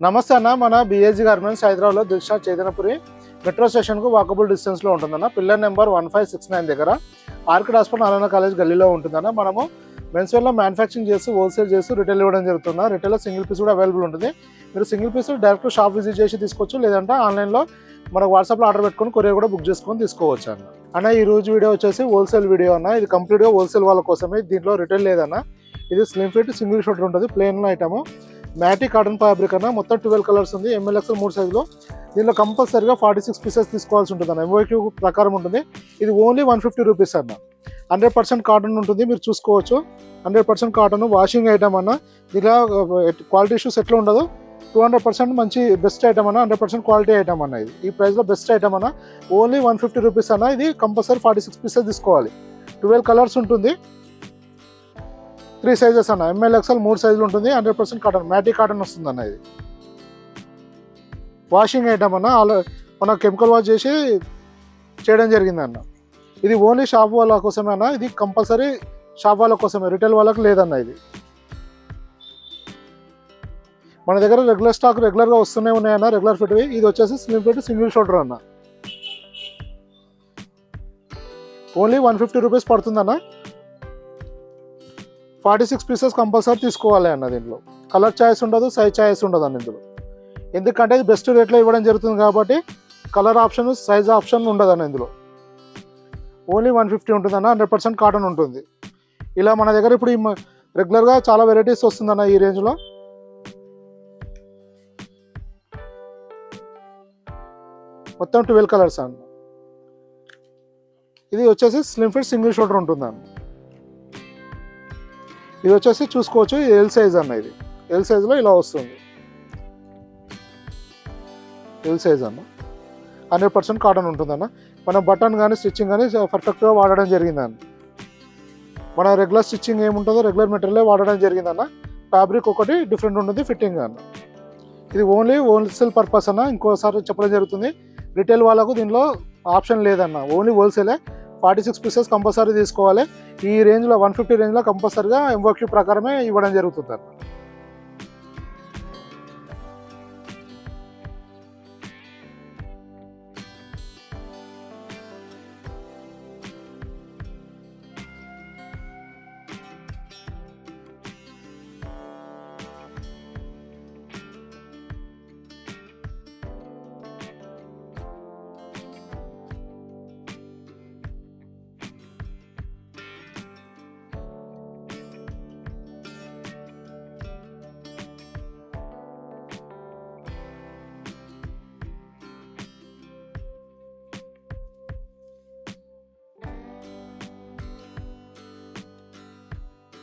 నమస్తే అన్న. మన బిఏజీ గార్మెంట్స్ హైదరాబాద్లో దిల్షా చైతన్యపురి మెట్రో స్టేషన్కు వాకబుల్ డిస్టెన్స్లో ఉంటుందన్న. పిల్లర్ నెంబర్ 1569 దగ్గర ఆర్కిడ్ హాస్పిటల్ నారాయణ కాలేజ్ గల్లీలో ఉంటుందన్న. మనము మెన్స్వేర్లో మ్యానుఫ్యాక్చరింగ్ చేసి హోల్సేల్ చేసి రిటైల్ ఇవ్వడం జరుగుతుంది. రిటైల్లో సింగిల్ పీస్ కూడా అవైలబుల్ ఉంటుంది. మీరు single piece direct shop visit చేసి తీసుకోవచ్చు, లేదంటే ఆన్లైన్లో మనకు వాట్సాప్లో ఆర్డర్ పెట్టుకొని కొరియర్ కూడా బుక్ చేసుకొని తీసుకోవచ్చు అన్న. ఈ రోజు వీడియో వచ్చేసి హోల్సేల్ వీడియో అన్న. ఇది కంప్లీట్గా హోల్సేల్ వాళ్ళ కోసమే, దీంట్లో రిటైల్ లేదన్న. ఇది స్లిమ్ ఫిట్ సింగిల్ షోల్డర్ ఉంటుంది, ప్లెయిన్ ఐటమ్, మ్యాటీ కాటన్ ఫ్యాబ్రిక్ అన్న. మొత్తం 12 కలర్స్ ఉంది, MLXL 3 సైజులో. దీనిలో కంపల్సరీగా 46 పీసెస్ తీసుకోవాల్సి ఉంటుంది అన్న. MOQ ప్రకారం ఉంటుంది. ఇది ఓన్లీ 150 రూపీస్ అన్న. 100% కాటన్ ఉంటుంది, మీరు చూసుకోవచ్చు. 100% కాటన్, వాషింగ్ ఐటమ్ అన్న. ఇలా క్వాలిటీ ఇష్యూస్ ఎట్లా ఉండదు. 200% మంచి బెస్ట్ ఐటమ్ అన్న. 100% క్వాలిటీ ఐటమ్ అన్న. ఇది ఈ ప్రైస్లో బెస్ట్ ఐటమ్ అన్న. ఓన్లీ 150 రూపీస్ అన్న. ఇది కంపల్సరీ 46 పీసెస్ తీసుకోవాలి. 12 కలర్స్ ఉంటుంది, 3 సైజెస్ అన్న. MLXL 3 సైజులు ఉంటుంది. 100% కాటన్, మ్యాటీ కాటన్ వస్తుంది అన్న. ఇది వాషింగ్ ఐటమ్ అన్న. మన కెమికల్ వాష్ చేసి చేయడం జరిగింది అన్న. ఇది ఓన్లీ షాప్ వాళ్ళ కోసమే అన్న. ఇది కంపల్సరీ షాప్ వాళ్ళ కోసమే, రిటైల్ వాళ్ళకి లేదన్న. ఇది మన దగ్గర రెగ్యులర్ స్టాక్ రెగ్యులర్గా వస్తూనే ఉన్నాయన్న, రెగ్యులర్ ఫిట్వి. ఇది వచ్చేసి స్లిమ్ ఫిట్ సింగిల్ షోల్డర్ అన్న. ఓన్లీ 150 రూపీస్ పడుతుందన్న. 46 పీసెస్ కంపల్సరీ తీసుకోవాలి అన్న. దీంట్లో కలర్ చాయిస్ ఉండదు, సైజ్ చాయిస్ ఉండదు అన్న ఇందులో. ఎందుకంటే ఇది బెస్ట్ రేట్లో ఇవ్వడం జరుగుతుంది కాబట్టి కలర్ ఆప్షన్, సైజ్ ఆప్షన్ ఉండదు అన్న ఇందులో. ఓన్లీ 150 ఉంటుంది అన్న. 100% కాటన్ ఉంటుంది. ఇలా మన దగ్గర ఇప్పుడు రెగ్యులర్గా చాలా వెరైటీస్ వస్తుందన్న ఈ రేంజ్లో. మొత్తం 12 కలర్స్ అన్న. ఇది వచ్చేసి స్లిమ్ ఫిట్ సింగిల్ షోల్డర్ ఉంటుంది అన్న. ఇది వచ్చేసి చూసుకోవచ్చు, ఎల్ సైజ్ అన్న. ఇది ఎల్ సైజ్లో ఇలా వస్తుంది, ఎల్ సైజ్ అన్న. 100% కాటన్ ఉంటుందన్న. మన బటన్ కానీ స్టిచ్చింగ్ కానీ పర్ఫెక్ట్గా వాడడం జరిగిందన్న. మన రెగ్యులర్ స్టిచ్చింగ్ ఏముంటుందో రెగ్యులర్ మెటీరియల్ వాడడం జరిగిందన్న. ఫ్యాబ్రిక్ ఒకటి డిఫరెంట్ ఉంటుంది, ఫిట్టింగ్ అన్న. ఇది ఓన్లీ హోల్సేల్ పర్పస్ అన్న. ఇంకోసారి చెప్పడం జరుగుతుంది, రిటైల్ వాళ్ళకు దీనిలో ఆప్షన్ లేదన్న. ఓన్లీ హోల్సేలే. 46 పీసెస్ కంపల్సరీ తీసుకోవాలి. ఈ రేంజ్లో 150 రేంజ్లో కంపల్సరీగా MOQ ప్రకారమే ఇవ్వడం జరుగుతుంది అన్న.